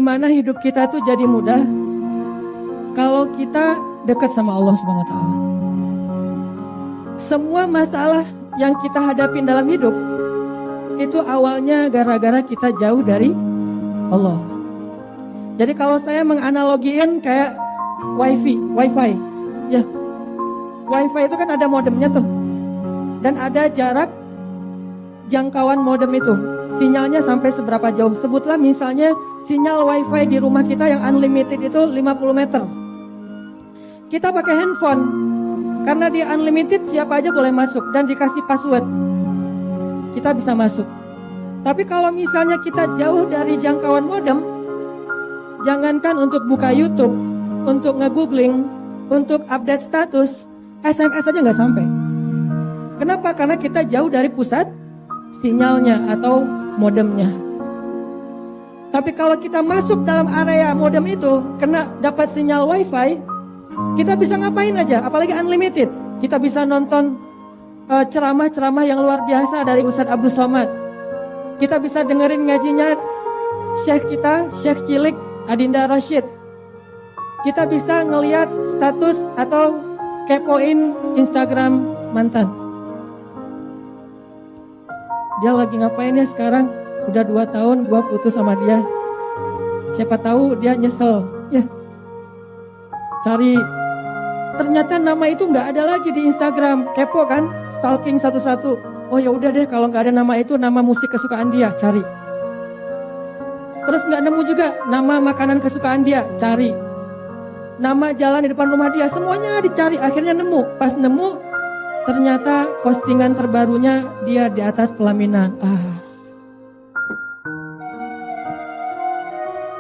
Gimana hidup kita tuh jadi mudah kalau kita dekat sama Allah Subhanahu wa taala. Semua masalah yang kita hadapin dalam hidup itu awalnya gara-gara kita jauh dari Allah. Jadi kalau saya menganalogiin kayak wifi, ya, wifi itu kan ada modemnya tuh, dan ada jarak jangkauan modem itu, sinyalnya sampai seberapa jauh. Sebutlah misalnya sinyal wifi di rumah kita yang unlimited itu 50 meter. Kita pakai handphone, karena dia unlimited siapa aja boleh masuk dan dikasih password, kita bisa masuk. Tapi kalau misalnya kita jauh dari jangkauan modem, jangankan untuk buka YouTube, untuk nge-googling, untuk update status, SMS aja nggak sampai. Kenapa? Karena kita jauh dari pusat sinyalnya atau modemnya. Tapi kalau kita masuk dalam area modem itu, kena dapat sinyal wifi, kita bisa ngapain aja, apalagi unlimited. Kita bisa nonton ceramah-ceramah yang luar biasa dari Ustadz Abdul Somad. Kita bisa dengerin ngajinya Syekh kita, Syekh Cilik Adinda Rashid. Kita bisa ngelihat status atau kepoin Instagram mantan. Dia lagi ngapain ya sekarang? Udah 2 tahun gua putus sama dia. Siapa tahu dia nyesel. Ya, cari. Ternyata nama itu nggak ada lagi di Instagram. Kepo kan? Stalking satu-satu. Oh ya udah deh, kalau nggak ada nama itu, nama musik kesukaan dia, cari. Terus nggak nemu juga nama makanan kesukaan dia, cari. Nama jalan di depan rumah dia, semuanya dicari. Akhirnya nemu. Pas nemu, ternyata postingan terbarunya dia di atas pelaminan.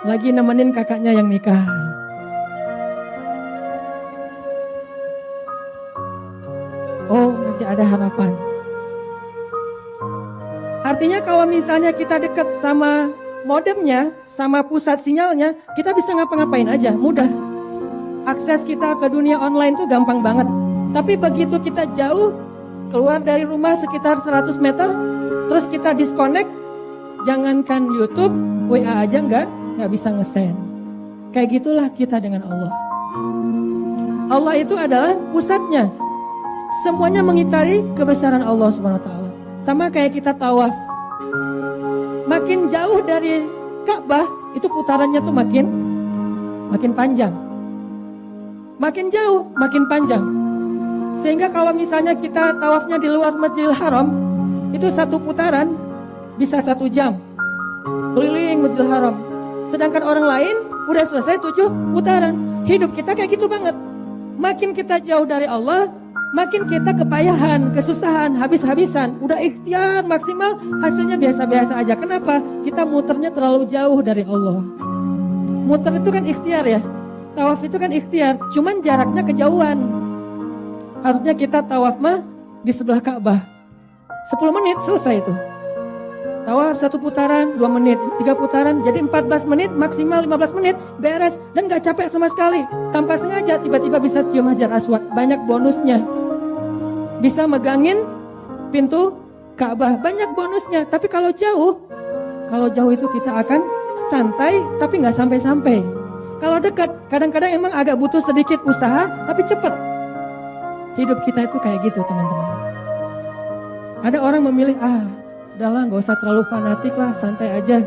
Lagi nemenin kakaknya yang nikah. Oh, masih ada harapan. Artinya kalau misalnya kita dekat sama modemnya, sama pusat sinyalnya, kita bisa ngapa-ngapain aja, mudah. Akses kita ke dunia online tuh gampang banget. Tapi begitu kita jauh, keluar dari rumah sekitar 100 meter, terus kita disconnect, jangankan YouTube, WA aja nggak bisa nge-send. Kayak gitulah kita dengan Allah. Allah itu adalah pusatnya. Semuanya mengitari kebesaran Allah Subhanahu wa taala. Sama kayak kita tawaf. Makin jauh dari Ka'bah, itu putarannya tuh makin panjang. Makin jauh, makin panjang. Sehingga kalau misalnya kita tawafnya di luar Masjidil Haram, itu satu putaran bisa 1 jam keliling Masjidil Haram. Sedangkan orang lain udah selesai 7 putaran. Hidup kita kayak gitu banget. Makin kita jauh dari Allah, makin kita kepayahan, kesusahan, habis-habisan. Udah ikhtiar maksimal, hasilnya biasa-biasa aja. Kenapa? Kita muternya terlalu jauh dari Allah. Muter itu kan ikhtiar ya. Tawaf itu kan ikhtiar, cuman jaraknya kejauhan. Harusnya kita tawaf mah di sebelah Ka'bah. 10 menit selesai itu. Tawaf 1 putaran, 2 menit, 3 putaran, jadi 14 menit, maksimal 15 menit, beres. Dan gak capek sama sekali. Tanpa sengaja tiba-tiba bisa cium Hajar Aswad. Banyak bonusnya. Bisa megangin pintu Ka'bah, banyak bonusnya. Tapi kalau jauh itu kita akan santai, tapi gak sampai-sampai. Kalau dekat, kadang-kadang emang agak butuh sedikit usaha, tapi cepat. Hidup kita itu kayak gitu, teman-teman. Ada orang memilih, udahlah gak usah terlalu fanatik lah, santai aja.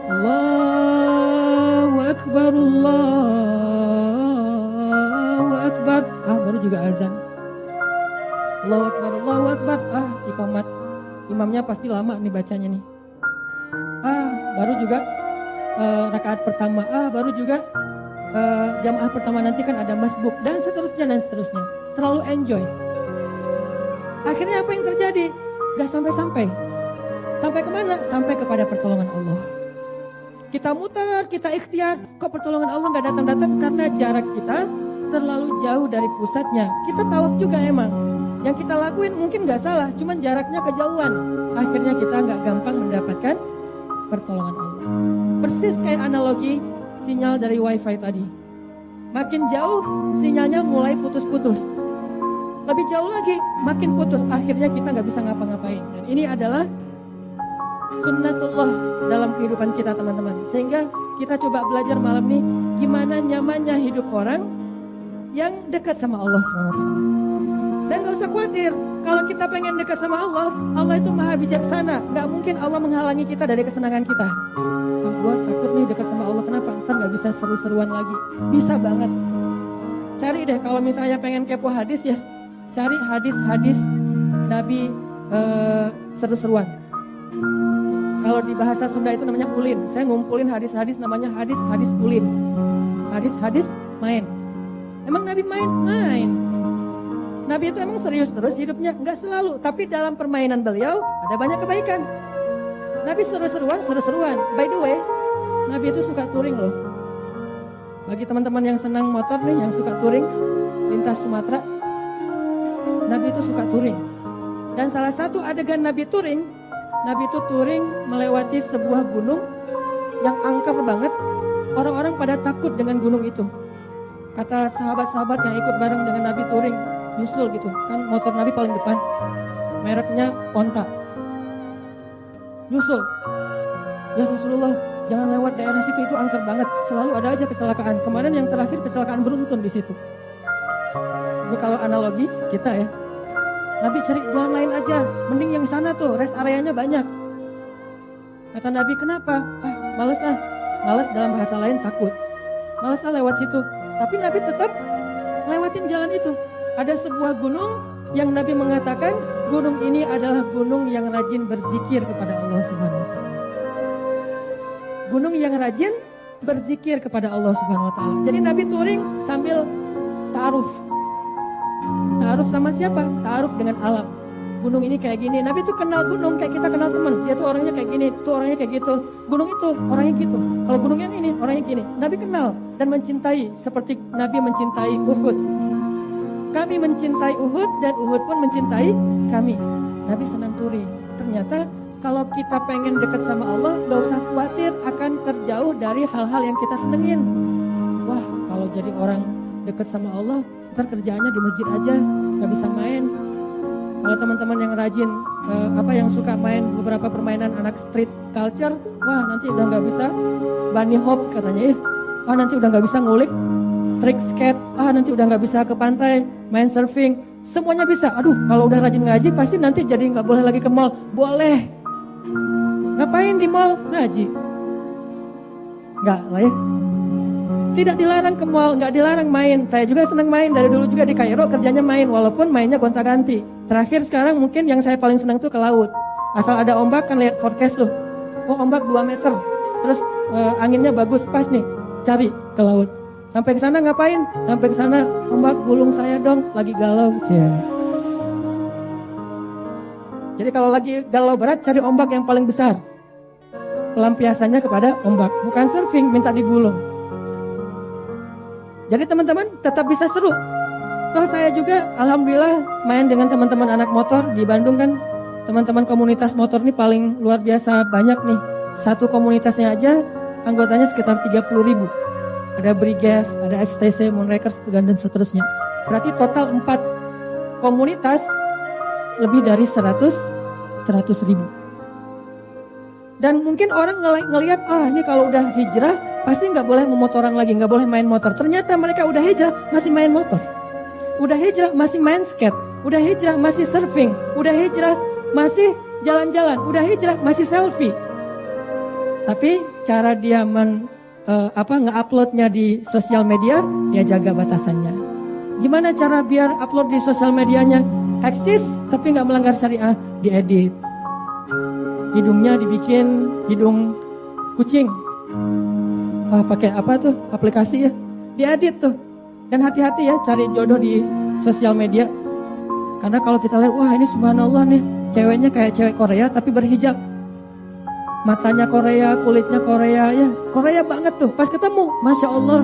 Allahu Akbar, Allahu Akbar. Baru juga azan. Allahu Akbar, Allahu Akbar. Iqamat. Imamnya pasti lama nih bacanya nih. Baru juga rakaat pertama, baru juga jamaah pertama, nanti kan ada masbuk, dan seterusnya. Terlalu enjoy. Akhirnya apa yang terjadi? Gak sampai-sampai. Sampai kemana? Sampai kepada pertolongan Allah. Kita muter, kita ikhtiar, kok pertolongan Allah gak datang-datang? Karena jarak kita terlalu jauh dari pusatnya. Kita tawaf juga emang. Yang kita lakuin mungkin gak salah, cuman jaraknya kejauhan. Akhirnya kita gak gampang mendapatkan pertolongan Allah. Persis kayak analogi sinyal dari wifi tadi. Makin jauh sinyalnya mulai putus-putus. Lebih jauh lagi makin putus. Akhirnya kita gak bisa ngapa-ngapain. Dan ini adalah sunnatullah dalam kehidupan kita, teman-teman. Sehingga kita coba belajar malam nih gimana nyamannya hidup orang yang dekat sama Allah SWT. Dan gak usah khawatir, kalau kita pengen dekat sama Allah, Allah itu maha bijaksana. Gak mungkin Allah menghalangi kita dari kesenangan kita. Gue takut nih dekat sama Allah, kenapa? Ntar gak bisa seru-seruan lagi. Bisa banget. Cari deh kalau misalnya pengen kepo hadis ya, cari hadis-hadis Nabi seru-seruan. Kalau di bahasa Sunda itu namanya ulin. Saya ngumpulin hadis-hadis namanya hadis-hadis ulin. Hadis-hadis main. Emang Nabi main? Main. Nabi itu emang serius terus hidupnya? Enggak selalu. Tapi dalam permainan beliau ada banyak kebaikan. Nabi seru-seruan. By the way, Nabi itu suka touring loh. Bagi teman-teman yang senang motor nih, yang suka touring, lintas Sumatera, Nabi itu suka touring. Dan salah satu adegan Nabi touring, Nabi itu touring melewati sebuah gunung yang angker banget. Orang-orang pada takut dengan gunung itu. Kata sahabat-sahabat yang ikut bareng dengan Nabi touring, nyusul gitu, kan motor Nabi paling depan, mereknya Onta, nyusul. Ya Rasulullah, jangan lewat daerah situ, itu angker banget, selalu ada aja kecelakaan. Kemarin yang terakhir kecelakaan beruntun di situ. Ini kalau analogi kita ya, Nabi cari jalan lain aja, mending yang sana tuh, rest areanya banyak. Kata Nabi, kenapa? Males dalam bahasa lain takut, males lewat situ. Tapi Nabi tetap lewatin jalan itu. Ada sebuah gunung yang Nabi mengatakan gunung ini adalah gunung yang rajin berzikir kepada Allah Subhanahu wa taala. Gunung yang rajin berzikir kepada Allah Subhanahu wa taala. Jadi Nabi touring sambil ta'aruf. Ta'aruf sama siapa? Ta'aruf dengan alam. Gunung ini kayak gini. Nabi tuh kenal gunung kayak kita kenal teman. Dia tuh orangnya kayak gini, tuh orangnya kayak gitu. Gunung itu orangnya gitu. Kalau gunung yang ini orangnya gini. Nabi kenal dan mencintai seperti Nabi mencintai Uhud. Kami mencintai Uhud dan Uhud pun mencintai kami. Nabi senang touring. Ternyata kalau kita pengen dekat sama Allah, gak usah khawatir akan terjauh dari hal-hal yang kita senengin. Wah, kalau jadi orang dekat sama Allah, ntar kerjaannya di masjid aja, gak bisa main. Kalau teman-teman yang rajin, yang suka main beberapa permainan anak street culture, wah nanti udah gak bisa bunny hop katanya ya. Wah nanti udah gak bisa ngulik trick skate, nanti udah gak bisa ke pantai, main surfing, semuanya bisa. Aduh, kalau udah rajin ngaji pasti nanti jadi gak boleh lagi ke mall. Boleh. Ngapain di mall? Ngaji. Enggak lah ya. Tidak dilarang ke mall, nggak dilarang main. Saya juga senang main, dari dulu juga di Kairo kerjanya main, walaupun mainnya gonta-ganti. Terakhir sekarang mungkin yang saya paling senang tuh ke laut. Asal ada ombak kan lihat forecast tuh. Oh ombak 2 meter, terus anginnya bagus, pas nih, cari ke laut. Sampai ke sana ngapain? Sampai ke sana ombak gulung saya dong, lagi galau. Jadi kalau lagi galau berat, cari ombak yang paling besar. Pelampiasannya kepada ombak, bukan surfing minta digulung. Jadi teman-teman tetap bisa seru. Toh saya juga alhamdulillah main dengan teman-teman anak motor di Bandung kan. Teman-teman komunitas motor ini paling luar biasa banyak nih. Satu komunitasnya aja anggotanya sekitar 30.000. Ada Briges, ada XTC, Moonrakers, dan seterusnya. Berarti total 4 komunitas lebih dari 100.000. Dan mungkin orang ngelihat, ini kalau udah hijrah pasti nggak boleh memotoran lagi, nggak boleh main motor. Ternyata mereka udah hijrah masih main motor, udah hijrah masih main skate, udah hijrah masih surfing, udah hijrah masih jalan-jalan, udah hijrah masih selfie. Tapi cara dia nge-uploadnya di sosial media, dia jaga batasannya. Gimana cara biar upload di sosial medianya eksis tapi nggak melanggar syariah? Diedit. Hidungnya dibikin hidung kucing. Pakai apa tuh aplikasi ya? Diedit tuh. Dan hati-hati ya cari jodoh di sosial media. Karena kalau kita lihat, wah ini subhanallah nih, ceweknya kayak cewek Korea tapi berhijab. Matanya Korea, kulitnya Korea, ya Korea banget tuh. Pas ketemu, Masya Allah.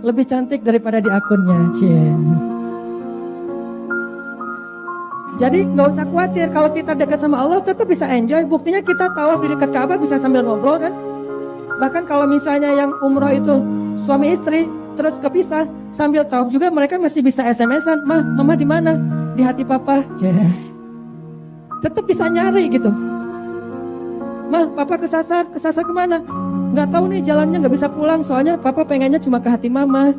Lebih cantik daripada di akunnya. Jadi nggak usah khawatir, kalau kita dekat sama Allah tetap bisa enjoy. Buktinya kita tawaf di dekat Ka'bah bisa sambil ngobrol kan. Bahkan kalau misalnya yang umroh itu suami istri terus kepisah sambil tawaf juga mereka masih bisa SMS-an. Mama di mana? Di hati papa. Tetap bisa nyari gitu. Mah, papa kesasar kemana? Nggak tahu nih jalannya, nggak bisa pulang, soalnya papa pengennya cuma ke hati mama.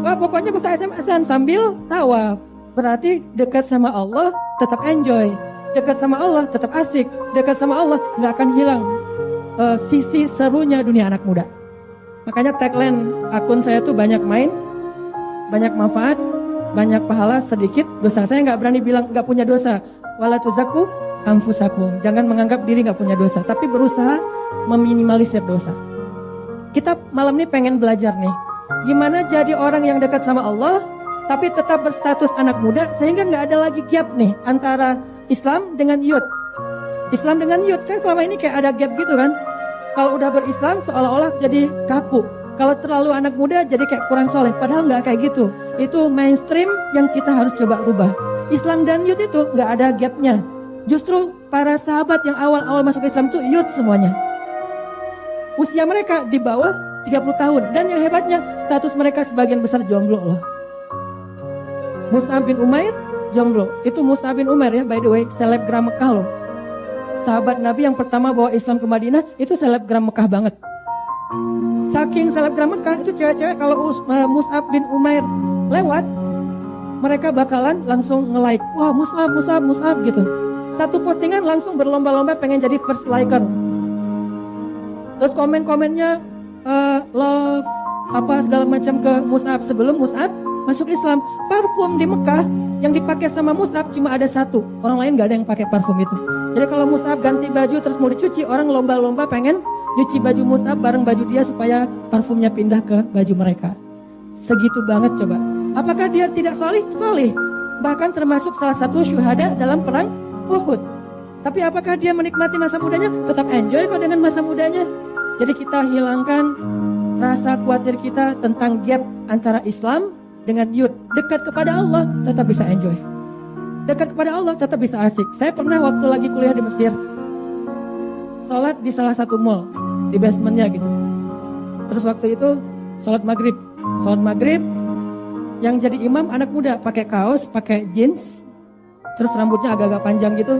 Wah, pokoknya bisa SMS-an sambil tawaf. Berarti dekat sama Allah tetap enjoy, dekat sama Allah tetap asik, dekat sama Allah nggak akan hilang sisi serunya dunia anak muda. Makanya tagline akun saya tuh banyak main, banyak manfaat, banyak pahala, sedikit dosa. Saya nggak berani bilang nggak punya dosa. Wala tuzaku anfusakum. Jangan menganggap diri nggak punya dosa, tapi berusaha meminimalisir dosa. Kita malam ini pengen belajar nih, gimana jadi orang yang dekat sama Allah, tapi tetap berstatus anak muda, sehingga nggak ada lagi gap nih antara Islam dengan youth. Islam dengan youth kan selama ini kayak ada gap gitu kan. Kalau udah berislam seolah-olah jadi kaku. Kalau terlalu anak muda jadi kayak kurang soleh. Padahal nggak kayak gitu. Itu mainstream yang kita harus coba rubah. Islam dan youth itu nggak ada gapnya. Justru para sahabat yang awal-awal masuk Islam itu youth semuanya. Usia mereka di bawah 30 tahun. Dan yang hebatnya status mereka sebagian besar jomblo loh. Mus'ab bin Umair jomblo. Itu Mus'ab bin Umair ya, by the way, selebgram Mekah loh. Sahabat Nabi yang pertama bawa Islam ke Madinah itu selebgram Mekah banget. Saking selebgram Mekah itu cewek-cewek kalau Mus'ab bin Umair lewat, mereka bakalan langsung nge-like. Wah, Mus'ab gitu. Satu postingan langsung berlomba-lomba pengen jadi first liker. Terus komen-komennya love apa segala macam ke Mus'ab. Sebelum Mus'ab masuk Islam, parfum di Mekah yang dipakai sama Mus'ab cuma ada satu. Orang lain gak ada yang pakai parfum itu. Jadi kalau Mus'ab ganti baju terus mau dicuci, orang lomba-lomba pengen nyuci baju Mus'ab bareng baju dia supaya parfumnya pindah ke baju mereka. Segitu banget coba. Apakah dia tidak solih? Solih. Bahkan termasuk salah satu syuhada dalam perang Uhud. Tapi apakah dia menikmati masa mudanya? Tetap enjoy kok dengan masa mudanya. Jadi kita hilangkan rasa khawatir kita tentang gap antara Islam dengan youth. Dekat kepada Allah tetap bisa enjoy. Dekat kepada Allah tetap bisa asik. Saya pernah waktu lagi kuliah di Mesir, sholat di salah satu mall, di basementnya gitu. Terus waktu itu sholat maghrib. Sholat maghrib, yang jadi imam anak muda, pakai kaos, pakai jeans, terus rambutnya agak-agak panjang gitu.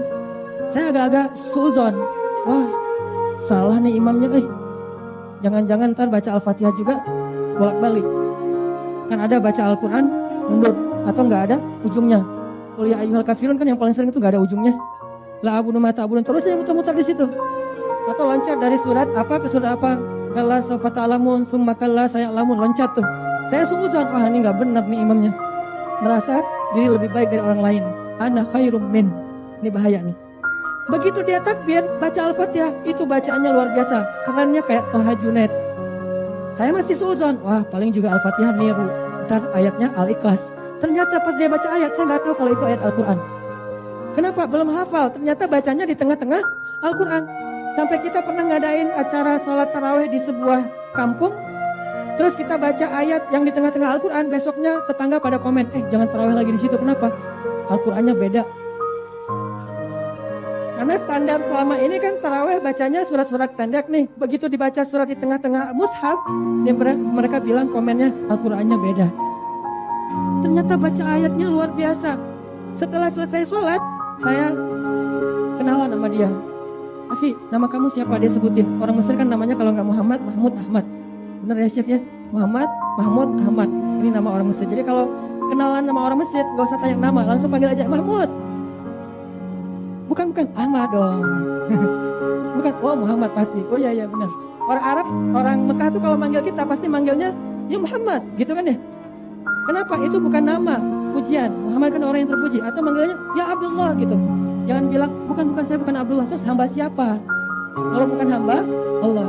Saya agak-agak suuzon. Wah, salah nih imamnya. Jangan-jangan ntar baca Al-Fatihah juga bolak-balik. Kan ada baca Al-Quran mundur atau nggak ada ujungnya. Qul ya ayyuhal kafirun kan yang paling sering itu nggak ada ujungnya. La abudu ma ta'budun, terus saya muter-muter di situ. Atau loncat dari surat apa ke surat apa. Kalla sawfa ta'lamun tsumma kalla saya'lamun, loncat tuh. Saya suuzon, wah ini nggak benar nih imamnya. Merasa diri lebih baik dari orang lain. Ana khairum min. Ini bahaya nih. Begitu dia takbir, baca Al-Fatihah, itu bacaannya luar biasa. Kerennya kayak Toha Junaid. Saya masih suuzon, wah paling juga Al-Fatihah niru. Ntar ayatnya Al-Ikhlas. Ternyata pas dia baca ayat, saya nggak tahu kalau itu ayat Al-Quran. Kenapa? Belum hafal. Ternyata bacanya di tengah-tengah Al-Quran. Sampai kita pernah ngadain acara sholat tarawih di sebuah kampung. Terus kita baca ayat yang di tengah-tengah Al-Quran. Besoknya tetangga pada komen, jangan tarawih lagi di situ. Kenapa? Al-Qurannya beda. Karena standar selama ini kan tarawih bacanya surat-surat pendek nih. Begitu dibaca surat di tengah-tengah mushaf, mereka bilang komennya Al-Qurannya beda. Ternyata baca ayatnya luar biasa. Setelah selesai sholat, saya kenalan sama dia. Akhi, nama kamu siapa? Dia sebutin. Orang Mesir kan namanya kalau nggak Muhammad, Mahmud, Ahmad. Bener ya Syekh ya? Muhammad, Mahmud, Ahmad. Ini nama orang Mesir. Jadi kalau kenalan nama orang Mesir, nggak usah tanya nama, langsung panggil aja Mahmud. Bukan Ahmad dong. Bukan, oh Muhammad pasti. Oh iya benar. Orang Arab, orang Mekah tuh kalau manggil kita pasti manggilnya ya Muhammad, gitu kan ya? Kenapa? Itu bukan nama, pujian. Muhammad kan orang yang terpuji. Atau manggilnya ya Abdullah gitu. Jangan bilang bukan saya bukan Abdullah. Terus hamba siapa? Kalau bukan hamba, Allah.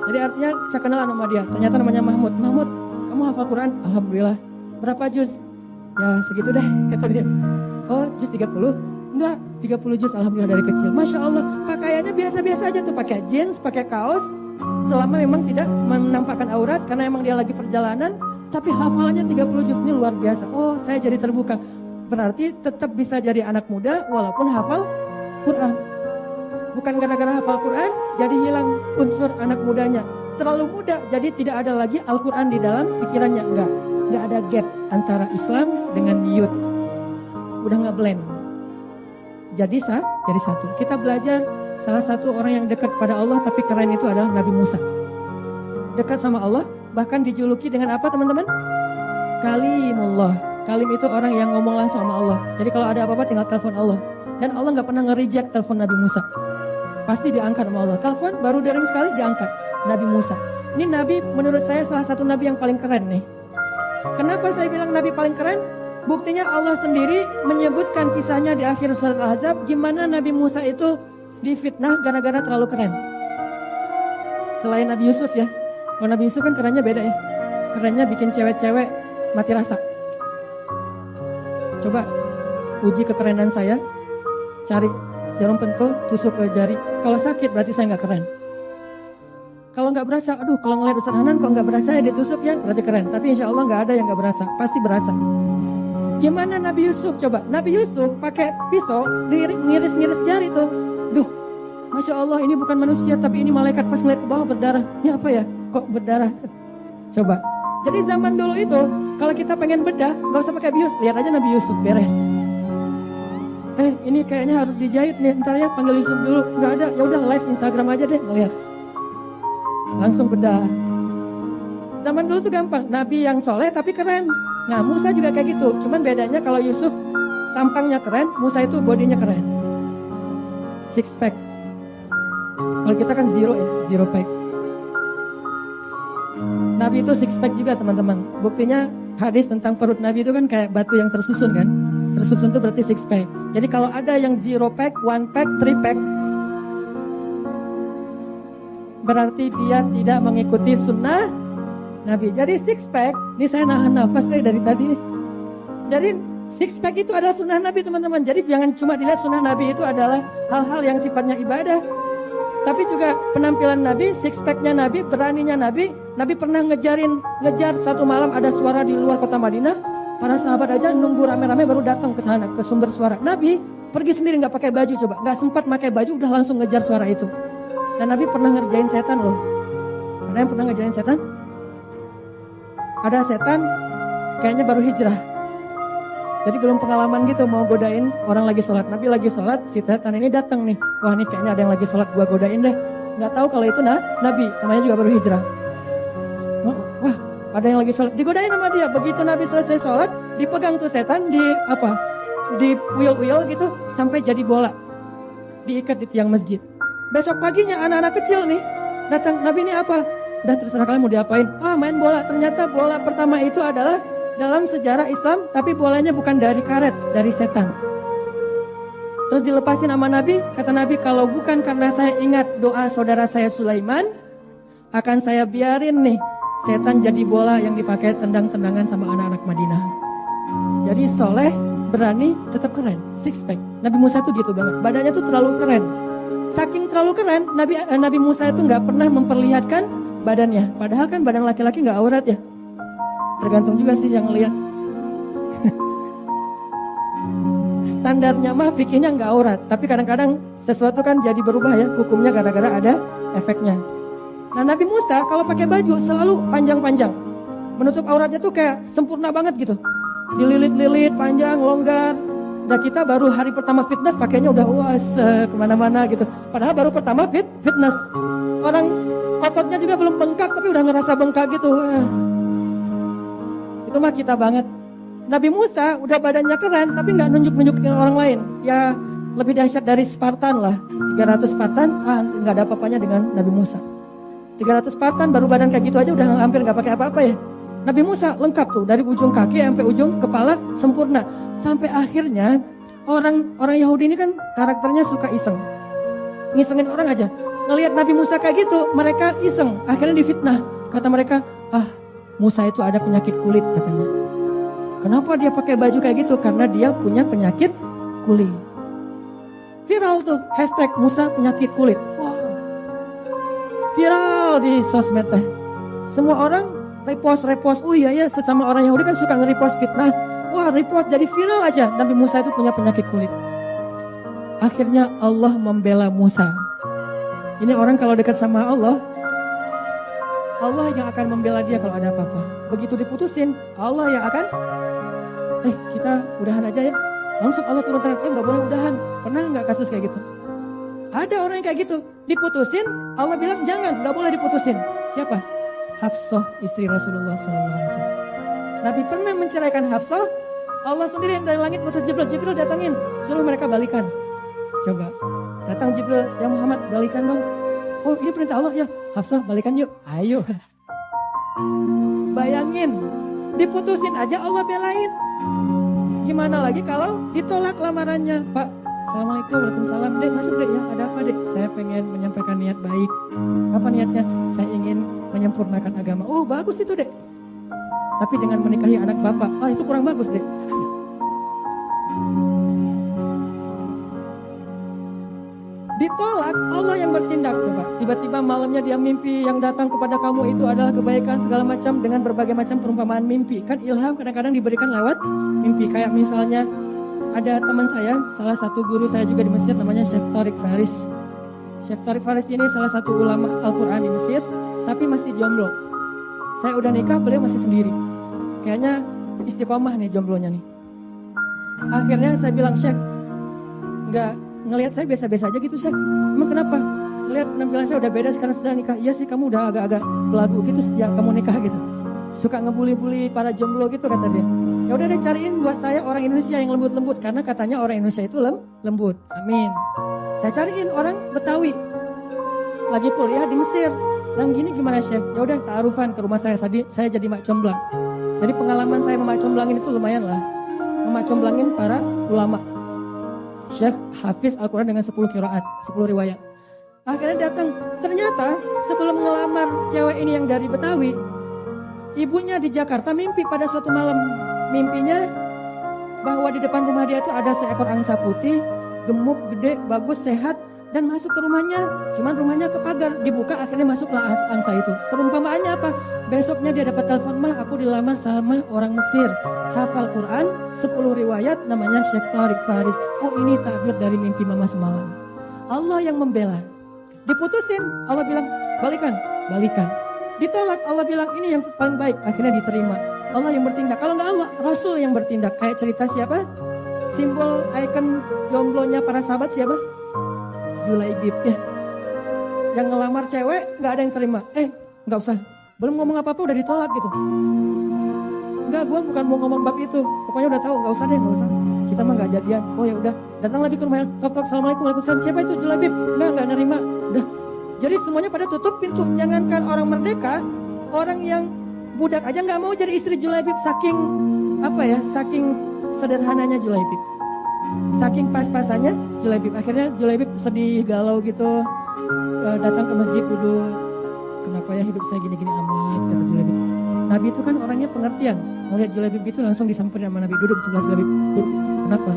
Jadi artinya saya kenal sama dia. Ternyata namanya Mahmud. Mahmud, kamu hafal Quran? Alhamdulillah. Berapa juz? Ya segitu deh kata dia. Oh juz 30? Enggak, 30 juz alhamdulillah dari kecil. Masya Allah, pakaiannya biasa-biasa aja tuh. Pakai jeans, pakai kaos. Selama memang tidak menampakkan aurat. Karena emang dia lagi perjalanan. Tapi hafalannya 30 juz ini luar biasa. Oh saya jadi terbuka. Berarti tetap bisa jadi anak muda walaupun hafal Quran. Bukan gara-gara hafal Quran jadi hilang unsur anak mudanya. Terlalu muda jadi tidak ada lagi Al-Quran di dalam pikirannya. Enggak ada gap antara Islam dengan youth. Udah nggak blend. Jadi satu. Kita belajar Salah satu orang yang dekat kepada Allah tapi keren itu adalah Nabi Musa. Dekat sama Allah, bahkan dijuluki dengan apa teman-teman? Kalimullah. Kalim itu orang yang ngomong langsung sama Allah. Jadi kalau ada apa-apa tinggal telepon Allah. Dan Allah gak pernah nge-reject telepon Nabi Musa. Pasti diangkat sama Allah. Telepon baru dering sekali diangkat. Nabi Musa. Ini Nabi menurut saya salah satu Nabi yang paling keren nih. Kenapa saya bilang Nabi paling keren? Buktinya Allah sendiri menyebutkan kisahnya di akhir surat Al-Ahzab. Gimana Nabi Musa itu difitnah gara-gara terlalu keren. Selain Nabi Yusuf ya. Kalau Nabi Yusuf kan kerennya beda ya. Kerennya bikin cewek-cewek mati rasa. Coba uji kekerenan saya. Cari jarum pentul, tusuk ke jari. Kalau sakit berarti saya gak keren. Kalau gak berasa, aduh kalau ngeliat Ustaz Hanan kok gak berasa ya ditusuk ya, berarti keren. Tapi insya Allah gak ada yang gak berasa, pasti berasa. Gimana Nabi Yusuf coba? Nabi Yusuf pakai pisau, ngiris-ngiris jari tuh. Duh, Masya Allah ini bukan manusia tapi ini malaikat, pas ngeliat ke bawah berdarah. Ini apa ya? Kok berdarah? Coba. Jadi zaman dulu itu, kalau kita pengen bedah, gak usah pakai bius, lihat aja Nabi Yusuf beres. Ini kayaknya harus dijahit nih, ntar ya panggil Yusuf dulu. Nggak ada, ya udah live Instagram aja deh, ngeliat. Langsung bedah. Zaman dulu tuh gampang, Nabi yang soleh tapi keren. Nah Musa juga kayak gitu, cuman bedanya kalau Yusuf tampangnya keren, Musa itu bodinya keren. Six pack. Kalau kita kan zero ya, zero pack. Nabi itu six pack juga teman-teman. Buktinya hadis tentang perut Nabi itu kan kayak batu yang tersusun kan. Tersusun itu berarti six pack. Jadi kalau ada yang zero pack, one pack, three pack, berarti dia tidak mengikuti sunnah Nabi. Jadi six pack, ini saya nahan nafas dari tadi. Jadi six pack itu adalah sunnah Nabi teman-teman. Jadi jangan cuma dilihat sunnah Nabi itu adalah hal-hal yang sifatnya ibadah. Tapi juga penampilan Nabi, six packnya Nabi, beraninya Nabi. Nabi pernah ngejar satu malam ada suara di luar kota Madinah. Para sahabat aja nunggu rame-rame baru datang ke sana, ke sumber suara. Nabi pergi sendiri nggak pakai baju coba, nggak sempat pakai baju udah langsung ngejar suara itu. Dan Nabi pernah ngerjain setan loh. Ada yang pernah ngerjain setan? Ada setan, kayaknya baru hijrah. Jadi belum pengalaman gitu mau godain orang lagi sholat. Nabi lagi sholat, si setan ini datang nih. Wah ini kayaknya ada yang lagi sholat, gua godain deh. Nggak tahu kalau itu Nabi, namanya juga baru hijrah. Wah ada yang lagi sholat, digodain sama dia. Begitu Nabi selesai sholat, dipegang tuh setan di wheel gitu sampai jadi bola, diikat di tiang masjid. Besok paginya anak-anak kecil nih datang, Nabi ini apa? Udah terserah kalian mau diapain. Main bola. Ternyata bola pertama itu adalah dalam sejarah Islam, tapi bolanya bukan dari karet, dari setan. Terus dilepasin sama Nabi, kata Nabi kalau bukan karena saya ingat doa saudara saya Sulaiman, akan saya biarin nih setan jadi bola yang dipakai tendang-tendangan sama anak-anak Madinah. Jadi soleh, berani, tetap keren. Six pack. Nabi Musa tuh gitu banget. Badannya tuh terlalu keren. Saking terlalu keren, Nabi Musa itu nggak pernah memperlihatkan badannya. Padahal kan badan laki-laki nggak aurat ya. Tergantung juga sih yang lihat. Standarnya mah fikihnya nggak aurat. Tapi kadang-kadang sesuatu kan jadi berubah ya. Hukumnya gara-gara ada efeknya. Nah Nabi Musa kalau pakai baju selalu panjang-panjang. Menutup auratnya tuh kayak sempurna banget gitu. Dililit-lilit, panjang, longgar. Udah kita baru hari pertama fitness pakainya udah kemana-mana gitu. Padahal baru pertama fitness. Orang ototnya juga belum bengkak tapi udah ngerasa bengkak gitu. Itu mah kita banget. Nabi Musa udah badannya keren tapi gak nunjuk-nunjukin orang lain. Ya lebih dahsyat dari Spartan lah. 300 Spartan gak ada apa-apanya dengan Nabi Musa. 300 Spartan baru badan kayak gitu aja udah hampir gak pakai apa-apa ya. Nabi Musa lengkap tuh dari ujung kaki sampai ujung kepala sempurna. Sampai akhirnya orang Yahudi ini kan karakternya suka iseng. Ngisengin orang aja. Ngelihat Nabi Musa kayak gitu mereka iseng. Akhirnya difitnah. Kata mereka Musa itu ada penyakit kulit katanya. Kenapa dia pakai baju kayak gitu? Karena dia punya penyakit kulit. Viral tuh hashtag Musa penyakit kulit. Wow. Viral di sosmed teh. Semua orang repost. Oh iya ya sesama orang Yahudi kan suka nge-repost fitnah. Wah repost jadi viral aja. Nabi Musa itu punya penyakit kulit. Akhirnya Allah membela Musa. Ini orang kalau dekat sama Allah yang akan membela dia kalau ada apa-apa. Begitu diputusin, Allah yang akan kita udahan aja ya. Langsung Allah turun tangan, gak boleh udahan. Pernah gak kasus kayak gitu? Ada orang yang kayak gitu, diputusin, Allah bilang jangan, gak boleh diputusin. Siapa? Hafsah, istri Rasulullah SAW. Nabi pernah menceraikan Hafsah, Allah sendiri yang dari langit putus Jibril, Jibril datangin, suruh mereka balikan. Coba, datang Jibril, ya Muhammad balikan dong. Oh ini perintah Allah, ya Hafsah balikan yuk, ayo. Bayangin, diputusin aja Allah belain. Gimana lagi kalau ditolak lamarannya, Pak? Assalamualaikum, waalaikumsalam. Dek, masuk dek ya, ada apa dek? Saya pengen menyampaikan niat baik. Apa niatnya? Saya ingin menyempurnakan agama. Oh bagus itu dek. Tapi dengan menikahi anak bapak, itu kurang bagus dek. Ditolak, Allah yang bertindak. Coba, tiba-tiba malamnya dia mimpi yang datang kepada kamu itu adalah kebaikan segala macam dengan berbagai macam perumpamaan mimpi. Kan ilham kadang-kadang diberikan lewat mimpi. Kayak misalnya ada teman saya, salah satu guru saya juga di Mesir namanya Syekh Tariq Faris. Syekh Tariq Faris ini salah satu ulama Al-Quran di Mesir, tapi masih jomblo. Saya udah nikah, beliau masih sendiri. Kayaknya istiqomah nih jomblonya nih. Akhirnya saya bilang, Syekh, nggak ngelihat saya biasa-biasa aja gitu Syekh. Emang kenapa? Lihat penampilan saya udah beda sekarang setelah nikah. Iya sih kamu udah agak-agak belagu gitu sejak kamu nikah gitu. Suka ngebully-bully para jomblo gitu kata dia. Ya udah deh cariin buat saya orang Indonesia yang lembut-lembut karena katanya orang Indonesia itu lembut. Amin. Saya cariin orang Betawi. Lagi kuliah di Mesir. Yang gini gimana Syekh? Ya udah ta'arufan ke rumah saya. Saya jadi mak comblang. Jadi pengalaman saya memak comblangin itu lumayan lah. Memak comblangin para ulama. Syekh hafiz Al-Quran dengan 10 qiraat, 10 riwayat. Akhirnya datang, ternyata sebelum ngelamar cewek ini yang dari Betawi, ibunya di Jakarta mimpi pada suatu malam. Mimpinya bahwa di depan rumah dia itu ada seekor angsa putih, gemuk, gede, bagus, sehat, dan masuk ke rumahnya. Cuman rumahnya ke pagar, dibuka akhirnya masuklah angsa itu. Perumpamaannya apa? Besoknya dia dapat telepon, mah aku dilamar sama orang Mesir. Hafal Quran, 10 riwayat, namanya Syekh Tariq Faris. Oh ini takbir dari mimpi mama semalam. Allah yang membela. Diputusin, Allah bilang balikan, balikan. Ditolak, Allah bilang ini yang paling baik, akhirnya diterima. Allah yang bertindak. Kalau nggak Allah, Rasul yang bertindak. Kayak cerita siapa? Simbol ikon jomblonya para sahabat siapa? Julaibib ya. Yang ngelamar cewek nggak ada yang terima. Nggak usah. Belum ngomong apa-apa udah ditolak gitu. Enggak, gue bukan mau ngomong bab itu. Pokoknya udah tahu, nggak usah deh, nggak usah. Kita mah nggak jadian. Oh ya udah, datang lagi ke rumahnya. Tok, assalamualaikum, waalaikumsalam. Siapa itu Julaibib? Nggak nerima. Udah. Jadi semuanya pada tutup pintu. Jangankan orang merdeka, orang yang budak aja nggak mau jadi istri Julaibib. Saking saking sederhananya Julaibib. Saking pas-pasannya Julaibib. Akhirnya Julaibib sedih, galau gitu. Datang ke masjid duduk. Kenapa ya hidup saya gini-gini amat, kata Julaibib. Nabi itu kan orangnya pengertian. Melihat Julaibib gitu langsung disamperin sama Nabi. Duduk sebelah Julaibib. Kenapa?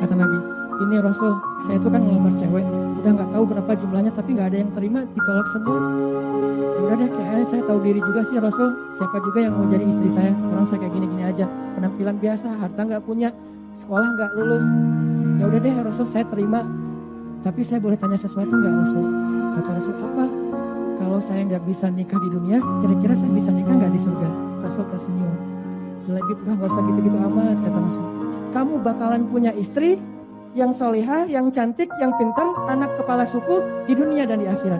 Kata Nabi, ini Rasul, saya itu kan ngelamar cewek. Udah gak tahu berapa jumlahnya tapi gak ada yang terima, ditolak semua. Udah deh, kayaknya saya tahu diri juga sih Rasul. Siapa juga yang mau jadi istri saya? Orang saya kayak gini-gini aja. Penampilan biasa, harta gak punya, sekolah gak lulus. Ya udah deh Rasul, saya terima. Tapi saya boleh tanya sesuatu gak Rasul? Kata Rasul, apa? Kalau saya nggak bisa nikah di dunia, kira-kira saya bisa nikah nggak di surga? Rasul tersenyum. Lebih udah nggak usah gitu-gitu amat, kata Rasul. Kamu bakalan punya istri yang solehah, yang cantik, yang pintar, anak kepala suku di dunia dan di akhirat.